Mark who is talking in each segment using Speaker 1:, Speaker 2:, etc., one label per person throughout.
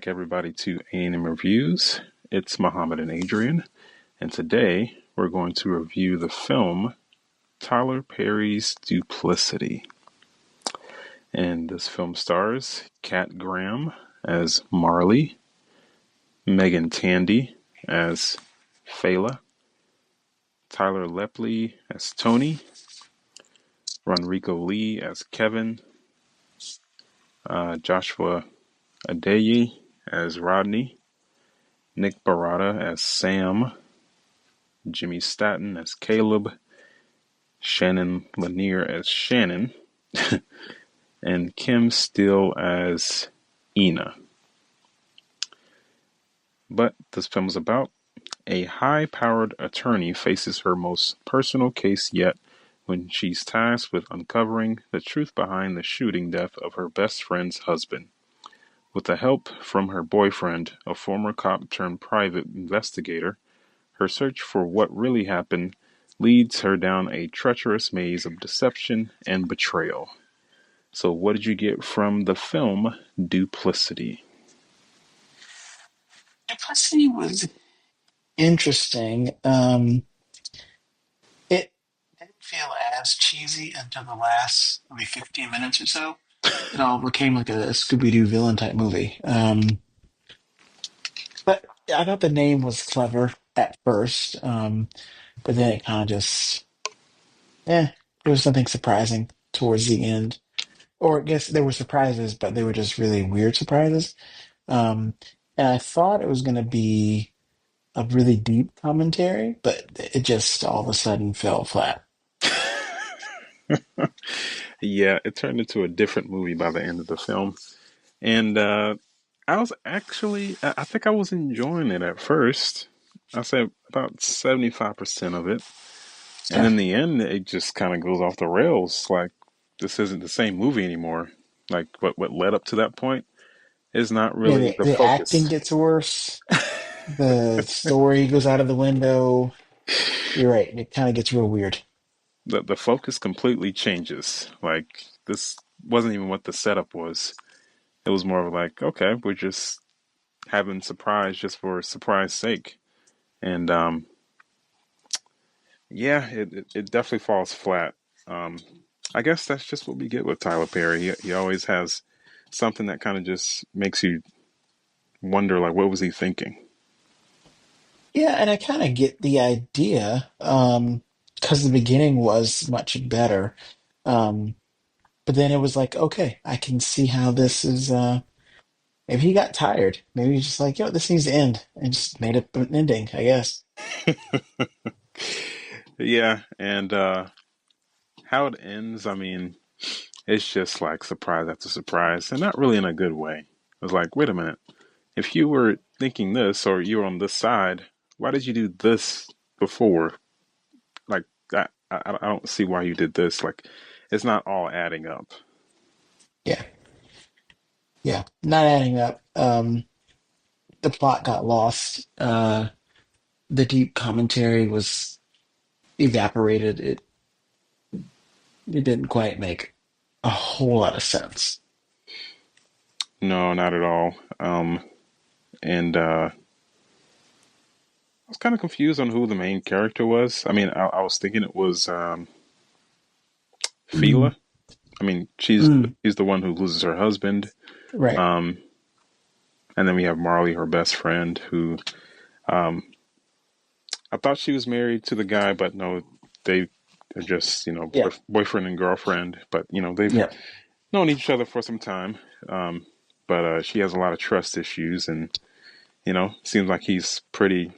Speaker 1: back, everybody, to A&M Reviews. It's Muhammad and Adrian, and today we're going to review the film Tyler Perry's Duplicity. And this film stars Kat Graham as Marley, Megan Tandy as Fela, Tyler Lepley as Tony, Ronrico Lee as Kevin, Joshua Adeyi as Rodney, Nick Barada as Sam, Jimmy Staton as Caleb, Shannon Lanier as Shannon, and Kim Steele as Ina. But this film is about a high-powered attorney faces her most personal case yet when she's tasked with uncovering the truth behind the shooting death of her best friend's husband. With the help from her boyfriend, a former cop turned private investigator, her search for what really happened leads her down a treacherous maze of deception and betrayal. So what did you get from the film Duplicity?
Speaker 2: Duplicity was interesting. It didn't feel as cheesy until the last maybe 15 minutes or so. It all became like a Scooby-Doo villain type movie. But I thought the name was clever at first, but then it kind of just, there was something surprising towards the end. Or I guess there were surprises, but they were just really weird surprises. Um, and I thought it was going to be a really deep commentary, but it just all of a sudden fell flat.
Speaker 1: Yeah, it turned into a different movie by the end of the film. And I was actually, I think I was enjoying it at first. I say about 75% of it. And in
Speaker 2: Yeah.
Speaker 1: the end, it just kind of goes off the rails. Like, this isn't the same movie anymore. Like, what led up to that point is not
Speaker 2: Yeah,
Speaker 1: really
Speaker 2: the,
Speaker 1: the
Speaker 2: the acting
Speaker 1: focus.
Speaker 2: gets worse. The story goes out of the window. You're right. It kind of gets real weird.
Speaker 1: The focus completely changes. Like, this wasn't even what the setup was. It was more of like, okay, we're just having surprise just for surprise sake. And yeah, it definitely falls flat. Um, I guess that's just what we get with Tyler Perry. He always has something that kind of just makes you wonder, like, what was he thinking?
Speaker 2: Yeah, and I kind of get the idea, because the beginning was much better. Um, but then it was like, okay, I can see how this is. Maybe he got tired. Maybe he's just like, yo, this needs to end, and just made up an ending, I guess.
Speaker 1: Yeah, and how it ends, I mean, it's just like surprise after surprise, and not really in a good way. It was like, wait a minute, if you were thinking this or you were on this side, why did you do this before? Like, I don't see why you did this. Like, it's not all adding up.
Speaker 2: Yeah, yeah, not adding up. The plot got lost. The deep commentary was evaporated. It didn't quite make a whole lot of sense.
Speaker 1: No, not at all. And I was kind of confused on who the main character was. I mean, I was thinking it was
Speaker 2: Mm,
Speaker 1: Fila. I mean,
Speaker 2: mm,
Speaker 1: she's the one who loses her husband.
Speaker 2: right.
Speaker 1: Um, and then we have Marley, her best friend, who um, I thought she was married to the guy, but no, they are just
Speaker 2: Yeah.
Speaker 1: boyfriend and girlfriend. But they've
Speaker 2: Yeah.
Speaker 1: known each other for some time. But she has a lot of trust issues, and seems like he's pretty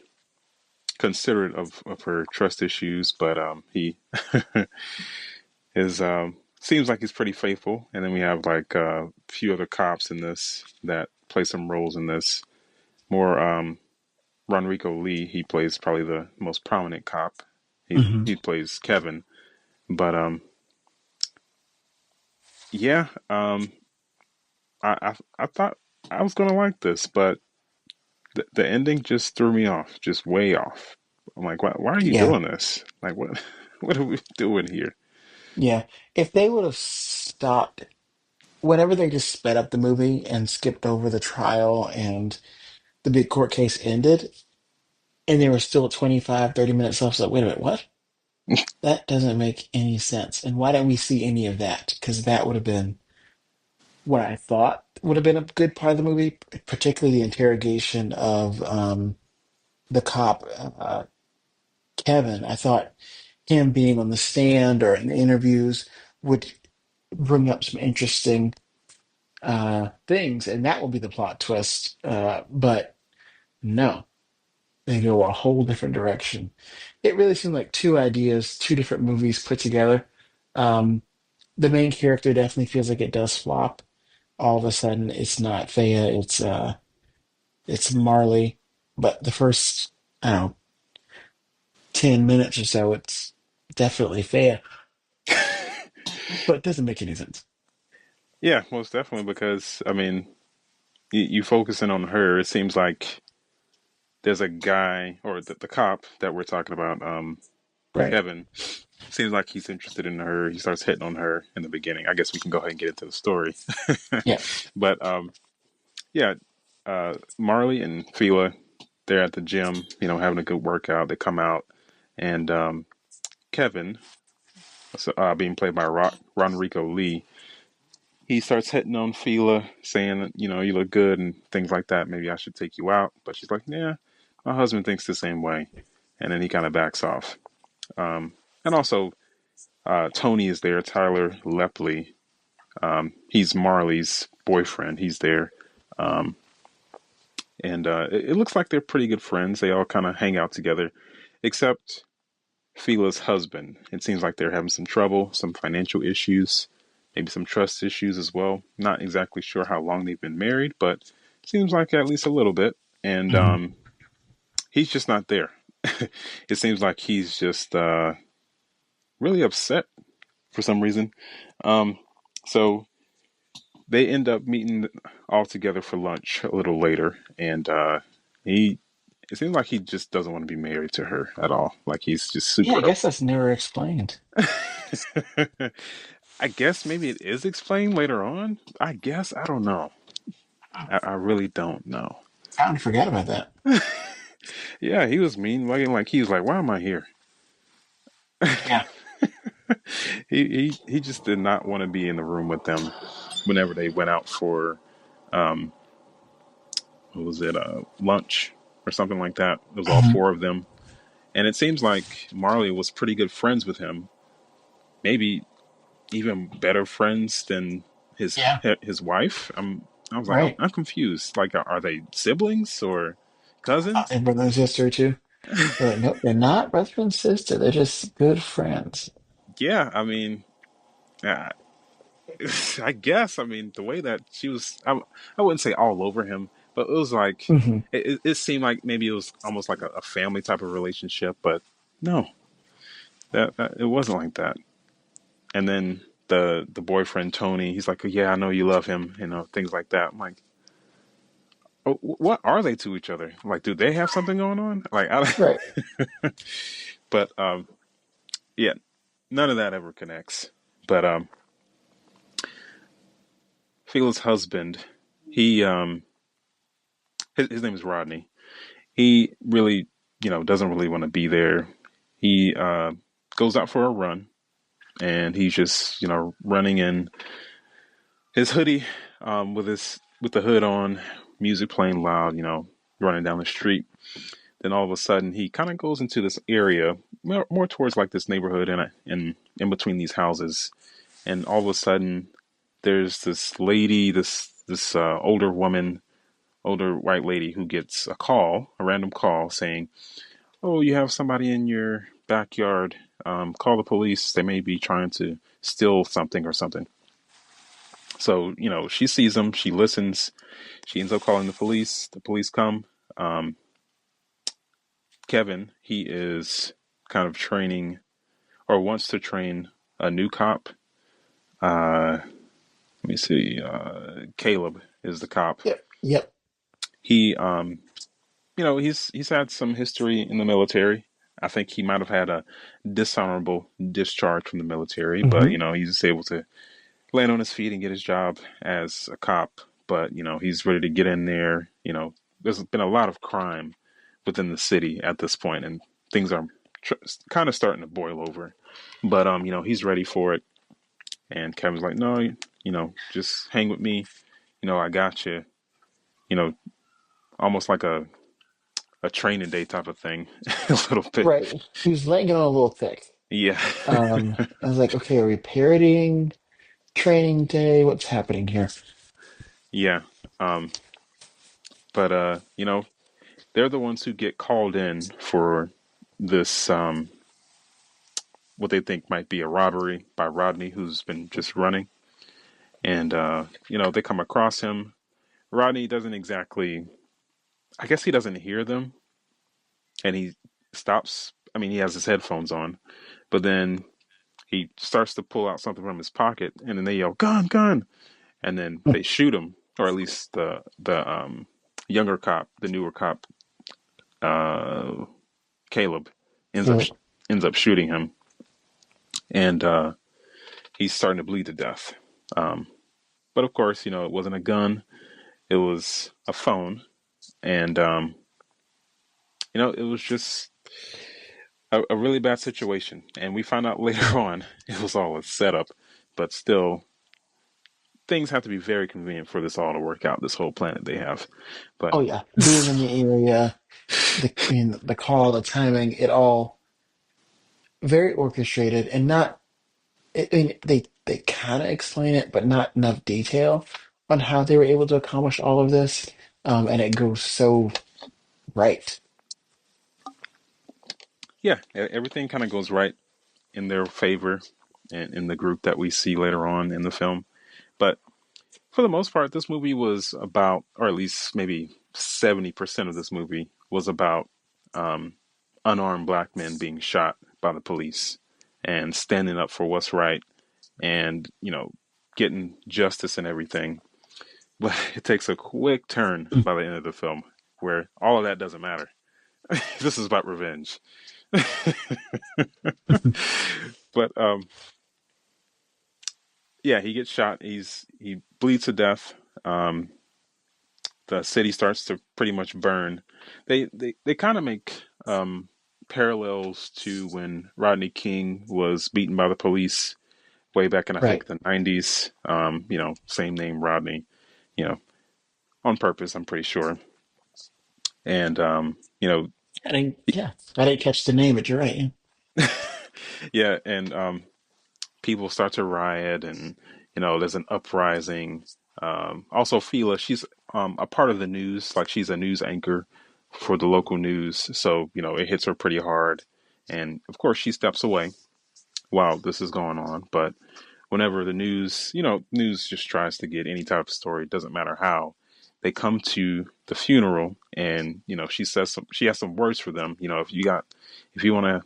Speaker 1: considerate of her trust issues. But he is seems like he's pretty faithful. And then we have like a few other cops in this that play some roles in this. More Ronrico Lee, he plays probably the most prominent cop.
Speaker 2: Hmm.
Speaker 1: He plays Kevin. But yeah, I thought I was gonna like this, but the ending just threw me off, just way off. I'm like, why are you
Speaker 2: Yeah.
Speaker 1: doing this? Like, what what are we doing here?
Speaker 2: Yeah. If they would have stopped whenever they just sped up the movie and skipped over the trial and the big court case ended, and there were still 25, 30 minutes left. So, wait a minute, what? That doesn't make any sense. And why didn't we see any of that? Because that would have been what I thought would have been a good part of the movie, particularly the interrogation of the cop, Kevin. I thought him being on the stand or in interviews would bring up some interesting things, and that will be the plot twist. But no, they go a whole different direction. It really seemed like two ideas, two different movies put together. Um, the main character definitely feels like it does flop. All of a sudden, it's not Thea, it's Marley. But the first, I don't know, 10 minutes or so, it's definitely Thea. So it doesn't make any sense.
Speaker 1: Yeah, most definitely. Because I mean, you focusing on her, it seems like there's a guy or the cop that we're talking about,
Speaker 2: Right.
Speaker 1: Kevin. Seems like he's interested in her. He starts hitting on her in the beginning. I guess we can go ahead and get into the story.
Speaker 2: Yeah.
Speaker 1: But yeah, Marley and Fila, they're at the gym, having a good workout. They come out, and Kevin, so, being played by Ronrico Lee, he starts hitting on Fila, saying, you look good and things like that. Maybe I should take you out. But she's like, yeah, my husband thinks the same way. And then he kind of backs off. And also, Tony is there, Tyler Lepley. He's Marley's boyfriend. He's there. Um, and it looks like they're pretty good friends. They all kind of hang out together, except Fila's husband. It seems like they're having some trouble, some financial issues, maybe some trust issues as well. Not exactly sure how long they've been married, but seems like at least a little bit. And
Speaker 2: Mhm.
Speaker 1: he's just not there. It seems like he's just really upset for some reason. Um, so they end up meeting all together for lunch a little later, and he. It seems like he just doesn't want to be married to her at all. Like he's just
Speaker 2: Yeah, I
Speaker 1: super
Speaker 2: guess that's never explained.
Speaker 1: I guess maybe it is explained later on. I guess I don't know. I really don't know.
Speaker 2: Kind of forgot about that.
Speaker 1: Yeah, he was mean. Like he was like, "Why am I here?"
Speaker 2: Yeah.
Speaker 1: He just did not want to be in the room with them whenever they went out for um what was it lunch or something like that. It was all
Speaker 2: Mhm.
Speaker 1: four of them, and it seems like Marley was pretty good friends with him. Maybe even better friends than his
Speaker 2: Yeah.
Speaker 1: his wife. I was like,
Speaker 2: Right.
Speaker 1: I'm confused. Like, are they siblings or cousins?
Speaker 2: And brother and sister too. They're like, nope, they're not brother and sister. They're just good friends.
Speaker 1: Yeah, I mean, uh, I guess. I mean, the way that she was, I wouldn't say all over him, but it was like,
Speaker 2: Hmm.
Speaker 1: it seemed like maybe it was almost like a family type of relationship, but no, that it wasn't like that. And then the boyfriend Tony, he's like, yeah, I know you love him, things like that. I'm like, oh, what are they to each other? Like, do they have something going on? Like,
Speaker 2: Right.
Speaker 1: but yeah, none of that ever connects. But Fela's husband, he his name is Rodney. He really, doesn't really want to be there. He goes out for a run, and he's just, running in his hoodie, with the hood on, music playing loud, running down the street. Then all of a sudden, he kind of goes into this area, more towards like this neighborhood, and in between these houses. And all of a sudden, there's this lady, this older woman, older white lady, who gets a random call saying, "Oh, you have somebody in your backyard. Call the police. They may be trying to steal something or something." So, she sees them. She listens. She ends up calling the police. The police come. Um, Kevin, he is kind of training or wants to train a new cop. Let me see. Caleb is the cop.
Speaker 2: Yep. Yep.
Speaker 1: He, he's had some history in the military. I think he might have had a dishonorable discharge from the military, but
Speaker 2: Hmm.
Speaker 1: he's able to land on his feet and get his job as a cop. But he's ready to get in there. There's been a lot of crime within the city at this point, and things are tr- kind of starting to boil over. But he's ready for it. And Kevin's like, no, just hang with me. I got you. You know, almost like a training day type of thing, a little bit.
Speaker 2: Right. He was laying it on a little thick.
Speaker 1: Yeah,
Speaker 2: I was like, okay, are we parodying Training Day? What's happening here?
Speaker 1: yeah. Um, but they're the ones who get called in for this what they think might be a robbery by Rodney, who's been just running. And they come across him. Rodney doesn't exactly. I guess he doesn't hear them, and he stops. I mean, he has his headphones on, but then he starts to pull out something from his pocket, and then they yell, "Gun, gun!" And then they shoot him, or at least the younger cop, the newer cop, uh, Caleb, ends up
Speaker 2: Yeah.
Speaker 1: ends up shooting him, and he's starting to bleed to death. Um, but of course, it wasn't a gun; it was a phone, and it was just a really bad situation. And we found out later on it was all a setup, but still, things have to be very convenient for this all to work out. This whole planet they have, but
Speaker 2: Oh yeah, being in the area, the call, the timing, it all very orchestrated and not. I mean, they kind of explain it, but not enough detail on how they were able to accomplish all of this. And it goes so right.
Speaker 1: yeah, everything kind of goes right in their favor and in the group that we see later on in the film. But for the most part, this movie was about, or at least maybe 70% of this movie was about um, unarmed black men being shot by the police and standing up for what's right and, getting justice and everything. But it takes a quick turn by the end of the film where all of that doesn't matter. This is about revenge. But yeah, he gets shot. He bleeds to death. Um, the city starts to pretty much burn. They kind of make parallels to when Rodney King was beaten by the police way back in I
Speaker 2: Right.
Speaker 1: think the 90s. Same name Rodney. You know, on purpose, I'm pretty sure. And
Speaker 2: Yeah, I didn't catch the name, but you're right. Yeah.
Speaker 1: yeah, and people start to riot, and there's an uprising. Also, Fila, she's a part of the news, like she's a news anchor for the local news, so it hits her pretty hard, and of course she steps away while this is going on. But whenever the news, news just tries to get any type of story, doesn't matter how, they come to the funeral, and she has some words for them. If you want to,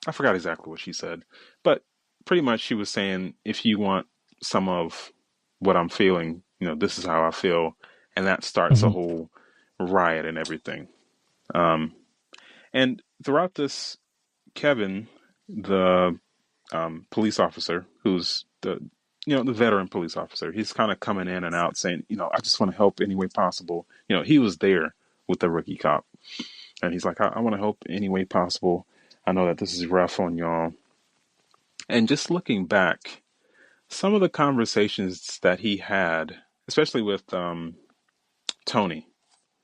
Speaker 1: I forgot exactly what she said, but pretty much she was saying, if you want some of what I'm feeling, this is how I feel, and that starts a
Speaker 2: Mhm.
Speaker 1: whole riot and everything. Um, and throughout this, Kevin, the police officer, who's the veteran police officer, he's kind of coming in and out saying, I just want to help any way possible. He was there with the rookie cop, and he's like, I want to help any way possible. I know that this is rough on y'all. And just looking back, some of the conversations that he had, especially with Tony,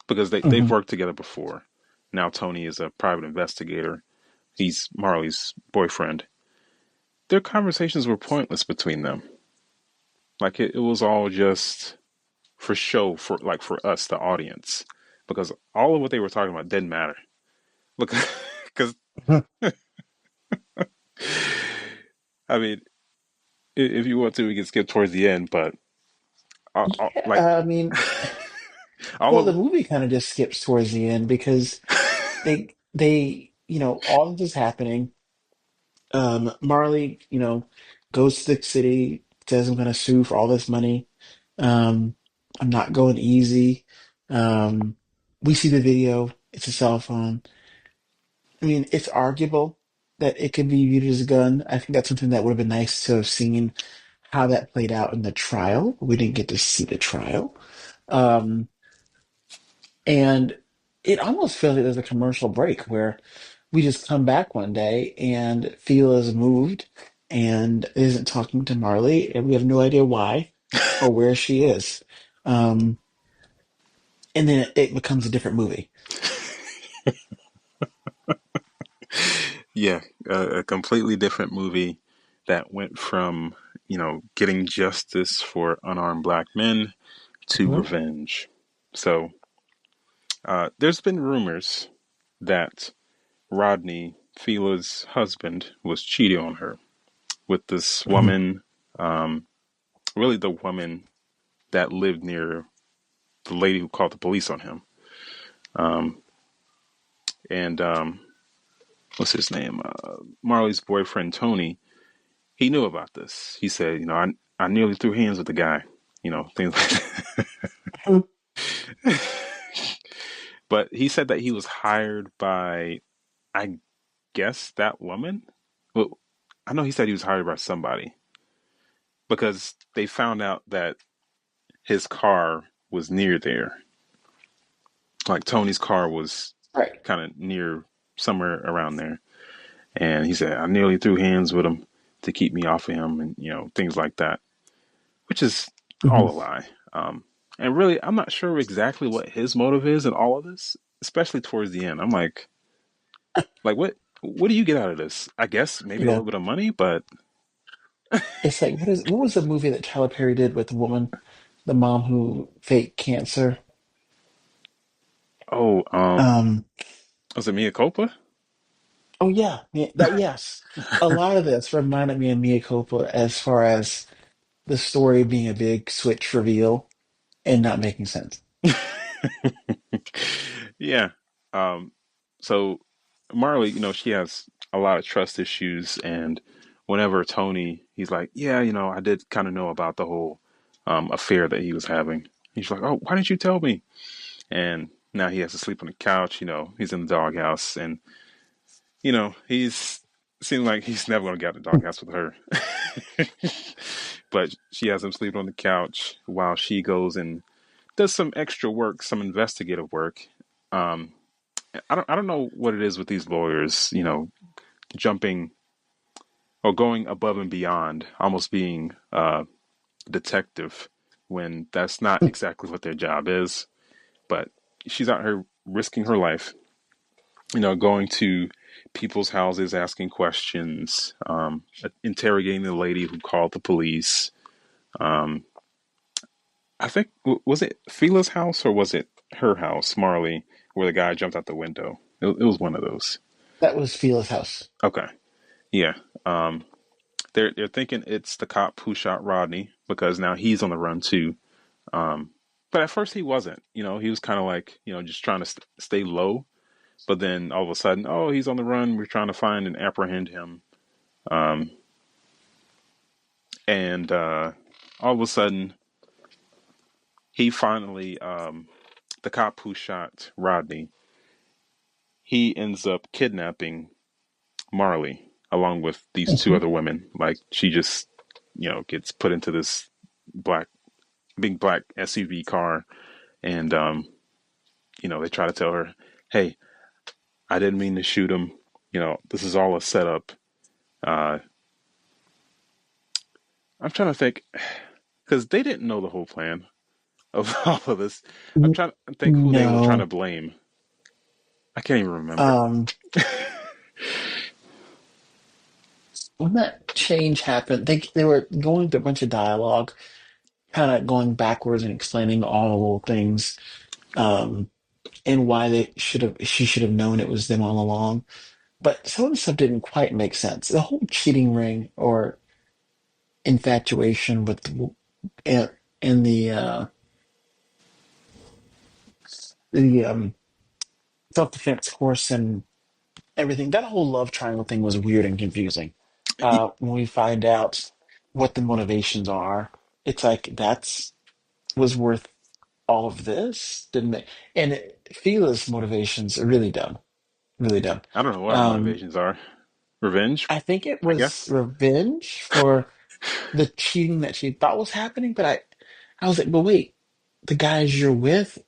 Speaker 1: because they've
Speaker 2: Mhm.
Speaker 1: worked together before. Now Tony is a private investigator. He's Marley's boyfriend. Their conversations were pointless between them. Like it was all just for show, for us, the audience, because all of what they were talking about didn't matter. Look, because I mean, if you want to, we can skip towards the end, but like
Speaker 2: Yeah, I mean,
Speaker 1: all
Speaker 2: well, the
Speaker 1: of
Speaker 2: movie kind of just skips towards the end because all of this is happening. Marley, goes to the city, says I'm going to sue for all this money. Um, I'm not going easy. Um, we see the video. It's a cell phone. I mean, it's arguable that it could be viewed as a gun. I think that's something that would have been nice to have seen how that played out in the trial. We didn't get to see the trial. Um, and it almost feels like there's a commercial break where we just come back one day and Fila's moved and isn't talking to Marley, and we have no idea why or where she is. Um, and then it becomes a different movie.
Speaker 1: Yeah, a completely different movie that went from, getting justice for unarmed black men to
Speaker 2: Mhm.
Speaker 1: revenge. So, there's been rumors that Rodney, Fila's husband, was cheating on her with this
Speaker 2: Mhm.
Speaker 1: woman, um, really the woman that lived near the lady who called the police on him. Um, and what's his name? Marley's boyfriend, Tony, he knew about this. He said, I nearly threw hands with the guy, things like that. But he said that he was hired by, I guess, that woman. Well, I know he said he was hired by somebody because they found out that his car was near there. Like Tony's car was
Speaker 2: Right.
Speaker 1: kind of near somewhere around there. And he said, I nearly threw hands with him to keep me off of him and, things like that, which is
Speaker 2: Mhm.
Speaker 1: all a lie. And really, I'm not sure exactly what his motive is in all of this, especially towards the end. I'm like, what do you get out of this? I guess maybe a
Speaker 2: Yeah.
Speaker 1: little bit of money, but
Speaker 2: It's like what was the movie that Tyler Perry did with the woman, the mom who faked cancer?
Speaker 1: oh,
Speaker 2: Um,
Speaker 1: was it Mia Culpa?
Speaker 2: oh yeah, that yes. A lot of this reminded me of Mia Culpa as far as the story being a big switch reveal and not making sense.
Speaker 1: Yeah. Um, so Marley, she has a lot of trust issues, and whenever Tony, he's like, yeah, I did kind of know about the whole affair that he was having. He's like, oh, why didn't you tell me? And now he has to sleep on the couch. He's in the doghouse, and he's seems like he's never going to get out of the doghouse with her. But she has him sleeping on the couch while she goes and does some extra work, some investigative work. Um, I don't know what it is with these lawyers, jumping or going above and beyond, almost being a detective when that's not exactly what their job is. But she's out here risking her life, going to people's houses, asking questions, interrogating the lady who called the police. Um, I think was it Fila's house or was it her house, Marley, where the guy jumped out the window? It was one of those.
Speaker 2: That was Fila's house.
Speaker 1: Okay, yeah. Um, they're thinking it's the cop who shot Rodney because now he's on the run too. Um, but at first he wasn't. He was kind of like just trying to stay low. But then all of a sudden, oh, he's on the run. We're trying to find and apprehend him. Um, and all of a sudden, he finally, the cop who shot Rodney, he ends up kidnapping Marley along with these two
Speaker 2: Mhm.
Speaker 1: other women. Like she just, gets put into this black, big black SUV car, and they try to tell her, "Hey, I didn't mean to shoot him. This is all a setup." Uh, I'm trying to think because they didn't know the whole plan of all of this. I'm
Speaker 2: N-
Speaker 1: trying to think who they were trying to
Speaker 2: No.
Speaker 1: blame. I can't even remember.
Speaker 2: Um, when that change happened, they were going through a bunch of dialogue, kind of going backwards and explaining all the little things, and why she should have known it was them all along. But some of the stuff didn't quite make sense. The whole cheating ring or infatuation with in, in the self-defense course and everything. That whole love triangle thing was weird and confusing. When we find out what the motivations are, it's like that's was worth all of this. Didn't make and Fila's motivations are really dumb, really dumb.
Speaker 1: I don't know what her
Speaker 2: Um,
Speaker 1: motivations are. Revenge,
Speaker 2: I think it
Speaker 1: I
Speaker 2: was
Speaker 1: guess.
Speaker 2: revenge for. the cheating that she thought was happening, but I was like, but wait, the guys you're with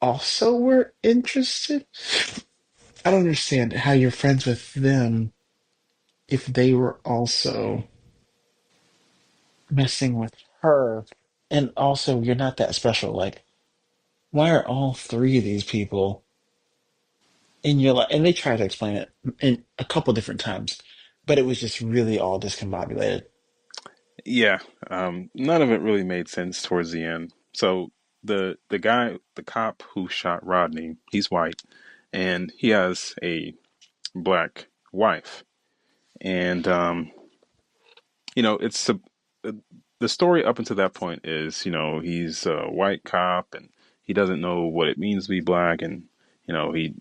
Speaker 2: also were interested? I don't understand how you're friends with them if they were also messing with her. And also, you're not that special. Like, why are all three of these people in your life? And they try to explain it in a couple different times, but it was just really all discombobulated.
Speaker 1: Yeah, none of it really made sense towards the end. So the guy, the cop who shot Rodney, he's white, and he has a black wife, and it's the story up until that point is, he's a white cop and he doesn't know what it means to be black, and he,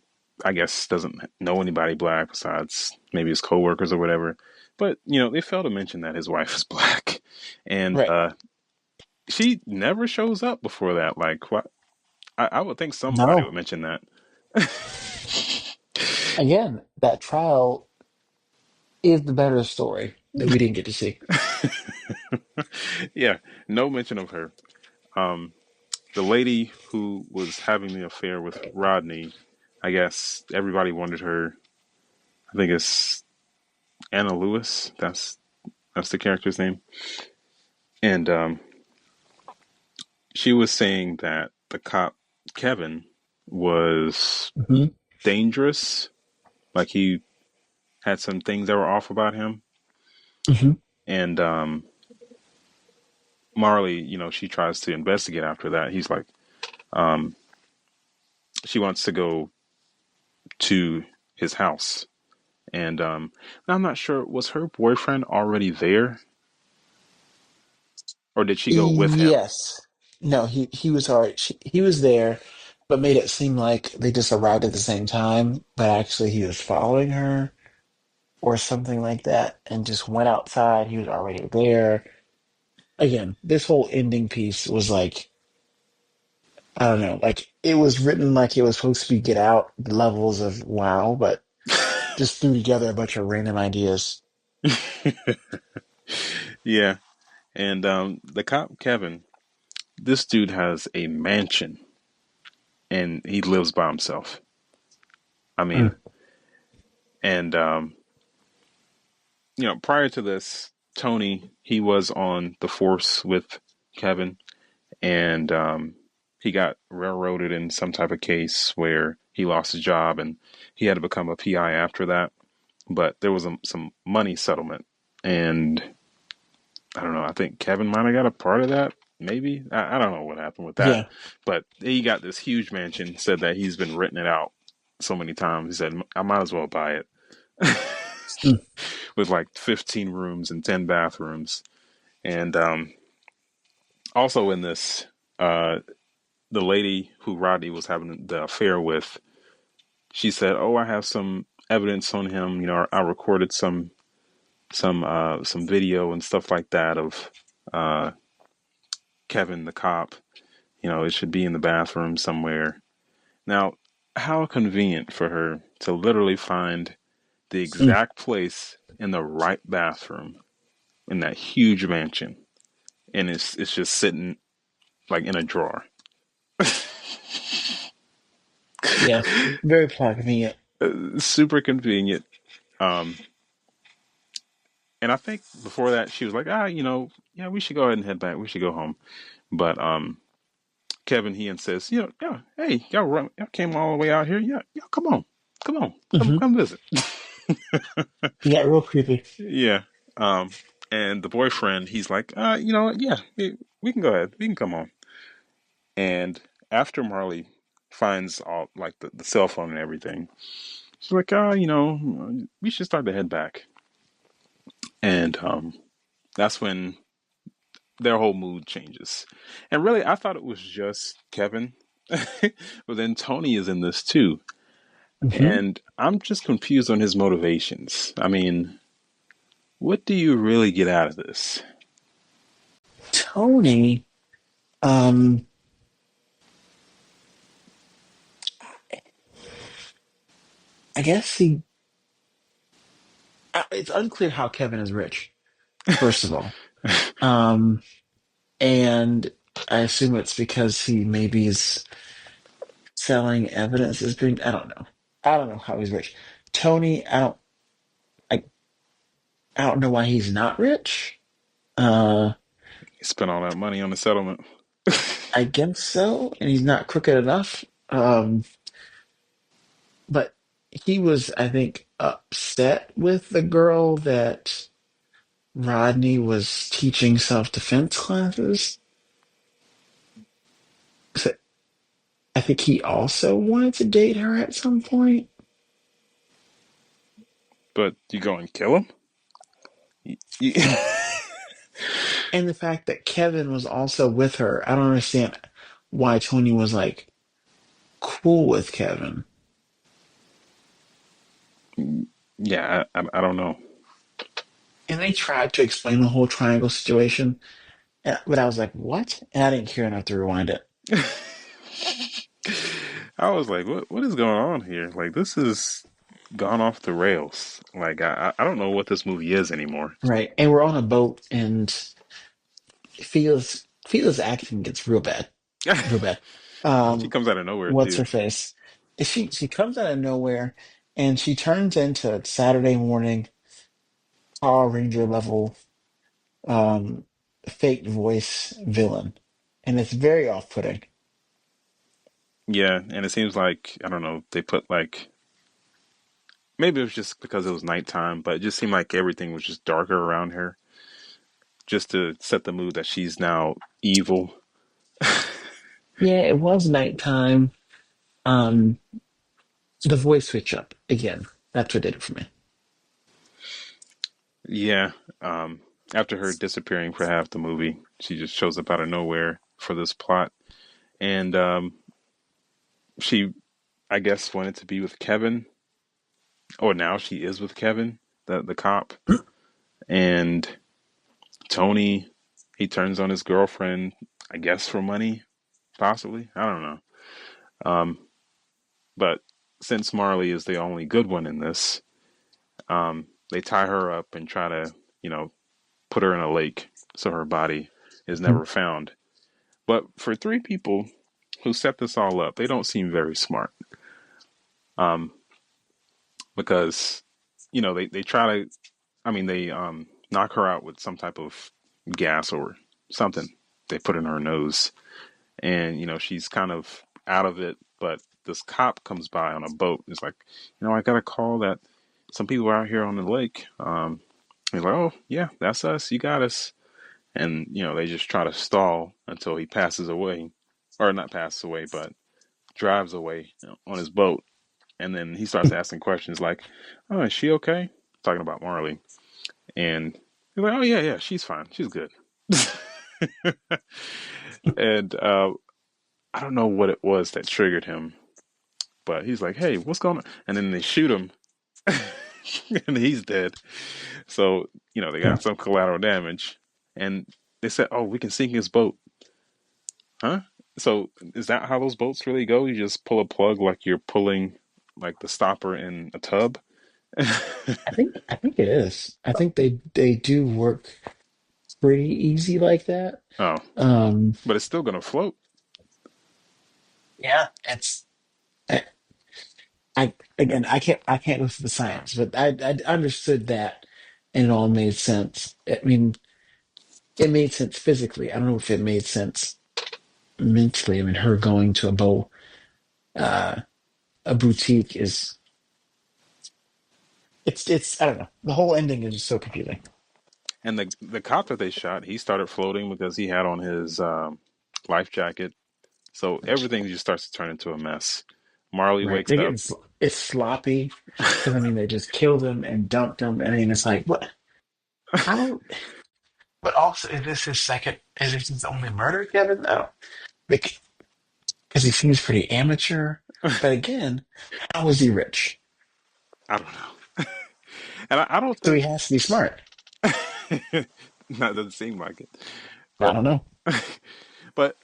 Speaker 1: I guess, doesn't know anybody black besides maybe his coworkers or whatever. But they fail to mention that his wife is black, and
Speaker 2: Right.
Speaker 1: she never shows up before that. Like, what? I would think somebody would
Speaker 2: No.
Speaker 1: mention that.
Speaker 2: Again, that trial is the better story that we didn't get to see.
Speaker 1: Yeah, no mention of her. Um, the lady who was having the affair with Rodney, I guess everybody wanted her. I think it's Anna Lewis. That's the character's name, and she was saying that the cop Kevin was
Speaker 2: Hmm.
Speaker 1: dangerous. Like he had some things that were off about him,
Speaker 2: Hmm.
Speaker 1: and Marley, she tries to investigate after that. He's like, um, she wants to go to his house, and I'm not sure, was her boyfriend already there, or did she go with him?
Speaker 2: Yes. No, he was alright. He was there, but made it seem like they just arrived at the same time, but actually he was following her or something like that and just went outside. He was already there. Again, this whole ending piece was like, I don't know, like it was written like it was supposed to be Get Out levels of wow, but just threw together a bunch of random ideas.
Speaker 1: Yeah, and the cop Kevin, this dude has a mansion, and he lives by himself. I mean,
Speaker 2: Mm.
Speaker 1: and prior to this, Tony, he was on the force with Kevin, and he got railroaded in some type of case where he lost his job, and he had to become a PI after that. But there was some money settlement, and I don't know. I think Kevin might have got a part of that. Maybe I don't know what happened with that,
Speaker 2: Yeah.
Speaker 1: but he got this huge mansion. Said that he's been renting it out so many times. He said I might as well buy it
Speaker 2: Mm.
Speaker 1: with like 15 rooms and 10 bathrooms. And also in this, uh, the lady who Rodney was having the affair with, she said, "Oh, I have some evidence on him. I recorded some video and stuff like that of uh, Kevin the cop. It should be in the bathroom somewhere." Now, how convenient for her to literally find the
Speaker 2: Mm.
Speaker 1: exact place in the right bathroom in that huge mansion, and it's just sitting like in a drawer.
Speaker 2: Yeah. Very plot convenient.
Speaker 1: Super convenient. Um, and I think before that she was like, yeah, we should go ahead and head back. We should go home. But Kevin, he insists, yeah, hey, y'all came all the way out here. Yeah, yeah, come on,
Speaker 2: Hmm.
Speaker 1: come visit.
Speaker 2: He got real creepy.
Speaker 1: Yeah. Um, and the boyfriend, he's like, yeah, we can go ahead. We can come on. And after Marley finds all like the cell phone and everything, she's like, we should start to head back. And that's when their whole mood changes. And really, I thought it was just Kevin, but then Tony is in this too.
Speaker 2: Hmm.
Speaker 1: And I'm just confused on his motivations. I mean, what do you really get out of this?
Speaker 2: Tony, um, I guess it's unclear how Kevin is rich, first of all. Um, and I assume it's because he maybe is selling evidence as being, I don't know. I don't know how he's rich. Tony, I, I don't know why he's not rich. Uh,
Speaker 1: He spent all that money on the settlement.
Speaker 2: I guess so, and he's not crooked enough. But he was, I think, upset with the girl that Rodney was teaching self-defense classes. So I think he also wanted to date her at some point.
Speaker 1: But you go and kill him? You-
Speaker 2: And the fact that Kevin was also with her, I don't understand why Tony was like cool with Kevin.
Speaker 1: yeah, I don't know.
Speaker 2: And they tried to explain the whole triangle situation, but I was like, what? And I didn't care enough to rewind it.
Speaker 1: I was like, what is going on here? Like, this is gone off the rails. Like, I don't know what this movie is anymore.
Speaker 2: Right. And we're on a boat, and Fila's acting gets real bad. Real bad.
Speaker 1: She
Speaker 2: Um,
Speaker 1: comes out of nowhere
Speaker 2: what's
Speaker 1: too.
Speaker 2: her face? She comes out of nowhere and she turns into a Saturday morning Power Ranger level um fake voice villain. And it's very off putting.
Speaker 1: Yeah, and it seems like I don't know. They put like maybe it was just because it was nighttime, but it just seemed like everything was just darker around her, just to set the mood that she's now evil.
Speaker 2: Yeah, it was nighttime. Um the voice switch up again. That's what did it for me.
Speaker 1: Yeah. Um, After her disappearing for half the movie, she just shows up out of nowhere for this plot, and she, I guess, wanted to be with Kevin, or now she is with Kevin, the cop, and Tony. He turns on his girlfriend, I guess, for money, possibly. I don't know. Um, but since Marley is the only good one in this, they tie her up and try to, you know, put her in a lake so her body is never found. But for three people who set this all up, they don't seem very smart. Um, because, they try to, they knock her out with some type of gas or something they put in her nose. And, she's kind of out of it. But this cop comes by on a boat. It's like, I got a call that some people are out here on the lake. He's like, oh, yeah, that's us. You got us. And, they just try to stall until he passes away. Or not passes away, but drives away on his boat. And then he starts asking questions like, oh, is she okay? Talking about Marley. And he's like, oh, yeah, yeah, she's fine. She's good. And I don't know what it was that triggered him, but he's like, hey, what's going on? And then they shoot him, and he's dead. So, they got some collateral damage. And they said, oh, we can sink his boat. Huh? So is that how those boats really go? You just pull a plug like you're pulling like the stopper in a tub?
Speaker 2: I think it is. I think they do work pretty easy like that.
Speaker 1: Oh,
Speaker 2: Um
Speaker 1: but it's still gonna float.
Speaker 2: yeah, it's I again, I can't go through the science, but I understood that, and it all made sense. I mean, it made sense physically. I don't know if it made sense mentally. I mean, her going to uh, a boutique is it's I don't know. The whole ending is just so confusing.
Speaker 1: And the cop that they shot, he started floating because he had on his life jacket. So everything just starts to turn into a mess. Marley
Speaker 2: Right?
Speaker 1: wakes
Speaker 2: They
Speaker 1: up.
Speaker 2: get it's sloppy because I mean they just killed him and dumped him. I mean, it's like what? How? But also, is this his second? Is this his only murder, Kevin? No, because he seems pretty amateur. But again, how is he rich?
Speaker 1: I don't know. And I don't
Speaker 2: So he
Speaker 1: think
Speaker 2: has to be smart.
Speaker 1: that doesn't seem like it.
Speaker 2: I
Speaker 1: But
Speaker 2: don't know.
Speaker 1: but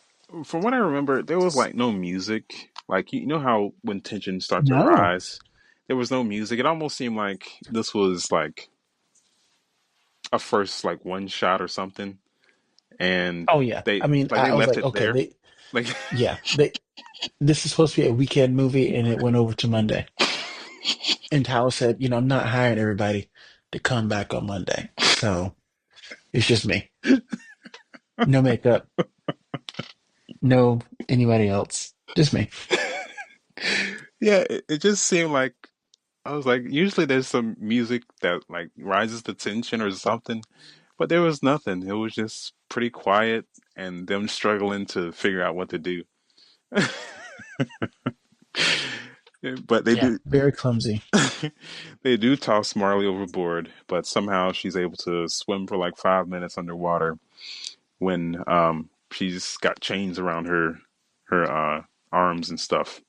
Speaker 1: from what I remember, there was like no music. Like you know how when tensions start to
Speaker 2: No.
Speaker 1: rise, there was no music. It almost seemed like this was like a first like one shot or something, and
Speaker 2: Oh yeah.
Speaker 1: they
Speaker 2: I mean,
Speaker 1: they
Speaker 2: I was
Speaker 1: left
Speaker 2: like,
Speaker 1: it
Speaker 2: okay,
Speaker 1: there.
Speaker 2: they
Speaker 1: Like,
Speaker 2: yeah, they this is supposed to be a weekend movie and it went over to Monday. And Tyler said, I'm not hiring everybody to come back on Monday. So it's just me. No makeup, no anybody else. Just me.
Speaker 1: yeah, it just seemed like I was like, usually there's some music that like rises the tension or something, but there was nothing. It was just pretty quiet and them struggling to figure out what to do. But they
Speaker 2: Yeah,
Speaker 1: do
Speaker 2: very clumsy.
Speaker 1: they do toss Marley overboard, but somehow she's able to swim for like 5 minutes underwater when she's got chains around her arms and stuff.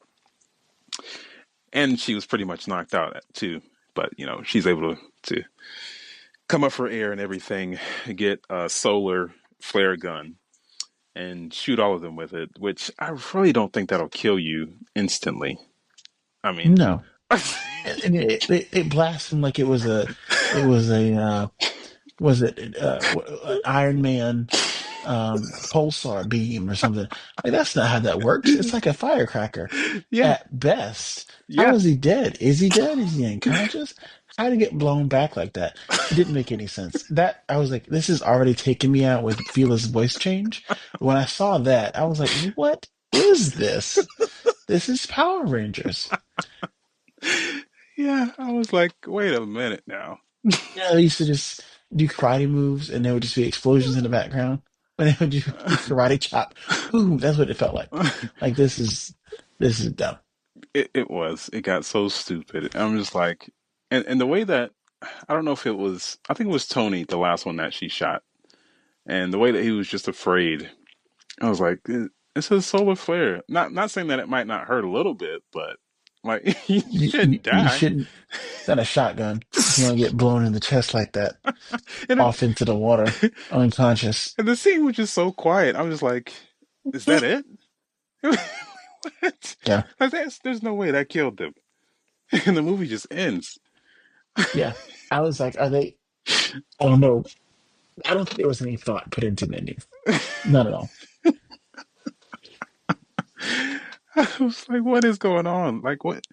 Speaker 1: And she was pretty much knocked out too. But she's able to come up for air and everything, get a solar flare gun and shoot all of them with it, which I really don't think that'll kill you instantly. I mean,
Speaker 2: No. And it blasts him like it was a was it an Iron Man pulsar beam or something. Like that's not how that works. It's like a firecracker
Speaker 1: yeah,
Speaker 2: at best. How
Speaker 1: yeah.
Speaker 2: is he dead? Is he dead? Is he unconscious? How did he get blown back like that? It didn't make any sense. That I was like, this is already taking me out with Fila's voice change. When I saw that, I was like, what is this? This is Power Rangers.
Speaker 1: Yeah, I was like, wait a minute now.
Speaker 2: Yeah, they used to just do karate moves and there would just be explosions in the background. And they would do karate chop. Boom. That's what it felt like. Like this is dumb.
Speaker 1: It was. It got so stupid. I'm just like, and the way that I don't know if it was. I think it was Tony, the last one that she shot, and the way that he was just afraid. I was like, it's a solar flare. Not saying that it might not hurt a little bit, but like you shouldn't
Speaker 2: You
Speaker 1: die.
Speaker 2: shouldn't. It's not a shotgun. If you want to get blown in the chest like that,
Speaker 1: and it,
Speaker 2: off into the water, unconscious.
Speaker 1: and the scene was just so quiet. I'm just like, is that it? What?
Speaker 2: Yeah,
Speaker 1: Like there's no way that killed them. And the movie just ends.
Speaker 2: yeah. I was like, are they? Oh no, I don't think there was any thought put into the ending. Not at all.
Speaker 1: I was like, what is going on? Like what?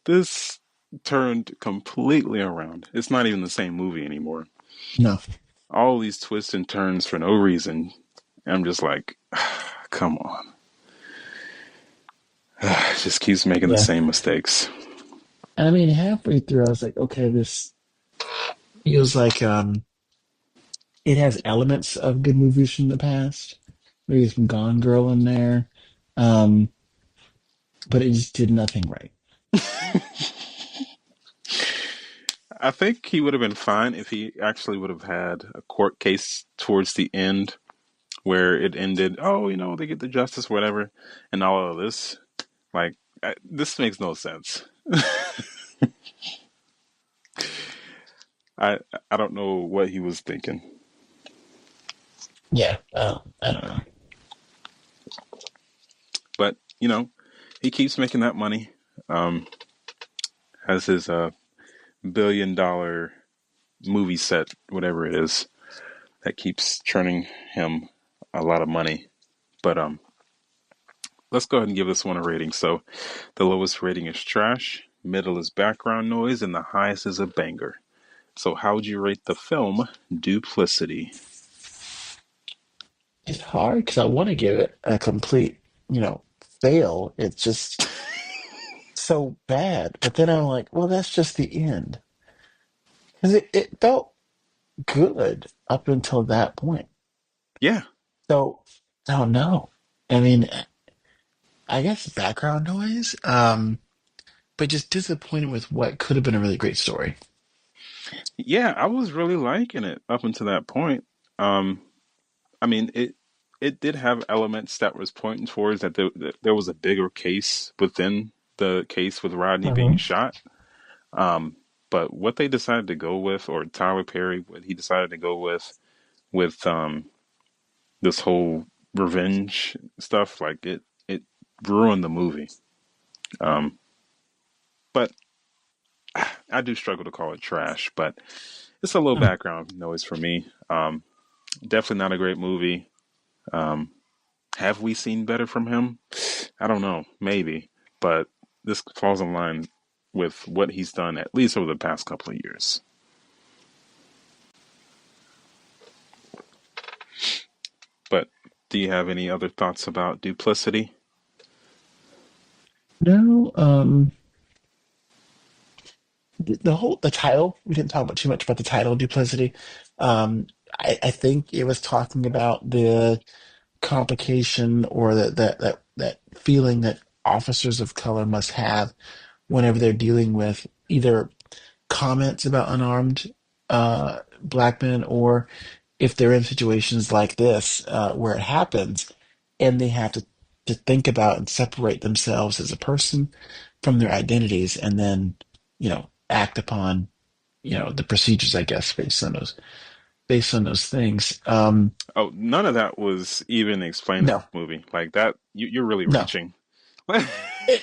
Speaker 1: This turned completely around. It's not even the same movie anymore.
Speaker 2: No.
Speaker 1: All these twists and turns for no reason. I'm just like, come on. It just keeps making the
Speaker 2: Yeah.
Speaker 1: same mistakes.
Speaker 2: And I mean, halfway through, I was like, okay, this feels like it has elements of good movies from the past. Maybe some Gone Girl in there, um, but it just did nothing right.
Speaker 1: I think he would have been fine if he actually would have had a court case towards the end where it ended, oh, they get the justice, whatever, and all of this. Like, this makes no sense. I I don't know what he was thinking,
Speaker 2: Yeah, I don't know.
Speaker 1: but he keeps making that money. Um, has his $1 billion movie set, whatever it is, that keeps churning him a lot of money. But let's go ahead and give this one a rating. So the lowest rating is trash, middle is background noise, and the highest is a banger. So how would you rate the film Duplicity?
Speaker 2: It's hard because I want to give it a complete, fail. It's just so bad. But then I'm like, well, that's just the end. Because it felt good up until that point.
Speaker 1: Yeah,
Speaker 2: So, I don't know. I mean, I guess background noise, but just disappointed with what could have been a really great story.
Speaker 1: yeah, I was really liking it up until that point. Um, I mean, it did have elements that was pointing towards that there was a bigger case within the case with Rodney being
Speaker 2: Hmm.
Speaker 1: shot. Um, but what they decided to go with, or Tyler Perry, what he decided to go with this whole revenge stuff, like it ruined the movie. Um, but I do struggle to call it trash, but it's a little
Speaker 2: Mm.
Speaker 1: background noise for me. Definitely not a great movie. Um, have we seen better from him? I don't know, maybe, but this falls in line with what he's done at least over the past couple of years. But do you have any other thoughts about Duplicity?
Speaker 2: No, the title, we didn't talk about too much about the title, Duplicity. Um, I think it was talking about the complication or that feeling that officers of color must have whenever they're dealing with either comments about unarmed black men, or if they're in situations like this where it happens and they have to think about and separate themselves as a person from their identities, and then act upon the procedures, I guess, based on those things.
Speaker 1: Oh, none of that was even explained in
Speaker 2: No,
Speaker 1: the movie. Like that, you're really
Speaker 2: no.
Speaker 1: reaching.
Speaker 2: It,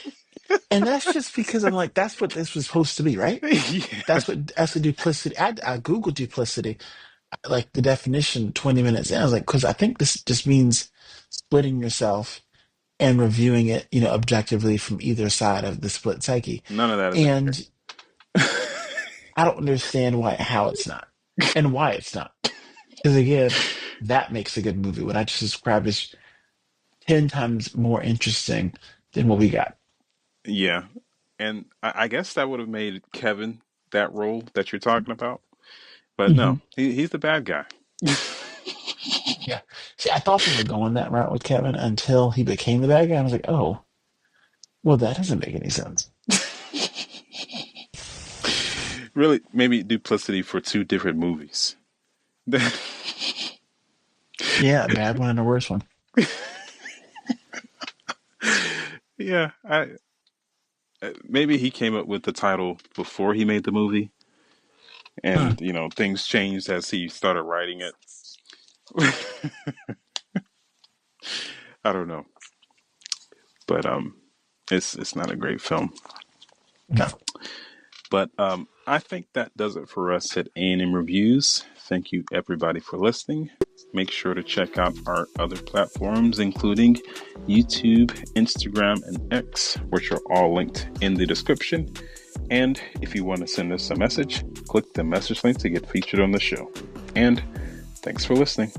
Speaker 2: and that's just because I'm like, that's what this was supposed to be, right?
Speaker 1: Yeah,
Speaker 2: That's what duplicity. I Googled duplicity, like the definition 20 minutes in. I was like, because I think this just means splitting yourself and reviewing it, objectively from either side of the split psyche.
Speaker 1: none of that is in here.
Speaker 2: And I don't understand how it's not, and why it's not. Because again, that makes a good movie. What I just described is 10 times more interesting than what we got.
Speaker 1: Yeah, and I guess that would have made Kevin that role that you're talking about. But
Speaker 2: Hmm.
Speaker 1: no, he's the bad guy.
Speaker 2: Yeah. See, I thought they were going that route with Kevin until he became the bad guy. I was like, oh, well, that doesn't make any sense.
Speaker 1: Really, maybe Duplicity for two different movies.
Speaker 2: Yeah, a bad one and a worse one.
Speaker 1: Yeah, maybe he came up with the title before he made the movie,
Speaker 2: Hmm.
Speaker 1: and things changed as he started writing it. I don't know, but it's not a great film.
Speaker 2: No.
Speaker 1: But I think that does it for us at A&M Reviews. Thank you, everybody, for listening. Make sure to check out our other platforms, including YouTube, Instagram, and X, which are all linked in the description. And if you want to send us a message, click the message link to get featured on the show. And thanks for listening.